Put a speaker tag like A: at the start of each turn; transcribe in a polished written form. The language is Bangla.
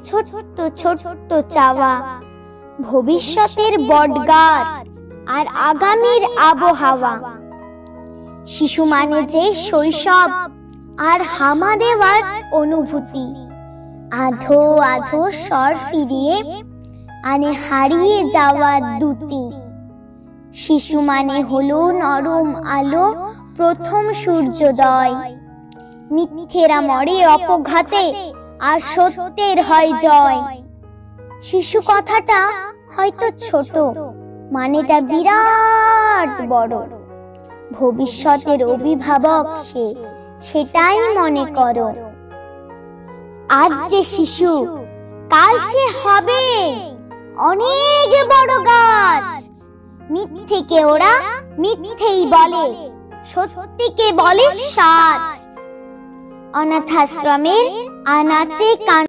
A: ছোট্ট ছোট্ট চাওয়া, ভবিষ্যতের বটগাছ আর আগামীর আবহাওয়া। শিশু মানে যে শৈশব আর হামা দেওয়ার অনুভূতি, আধো আধো স্বর ফিরিয়ে আনে হারিয়ে যাওয়া দুটি। শিশু মানে হলো নরম আলো, প্রথম সূর্যোদয়। মিথ্যেরা মরে অপঘাতে আর সত্যের হয় জয়। শিশু কথাটা হয়তো ছোট, মানেটা বিরাট বড়। ভবিষ্যতের অভিভাবক সে, সেটাই মনে করো। আজ যে শিশু, কাল সে হবে অনেক বড় গাছ। মিথ্যেকে ওরা মিথ্যেই বলে, সত্যিকে বলে সাজ। অনাথাশ্রমের আনাচে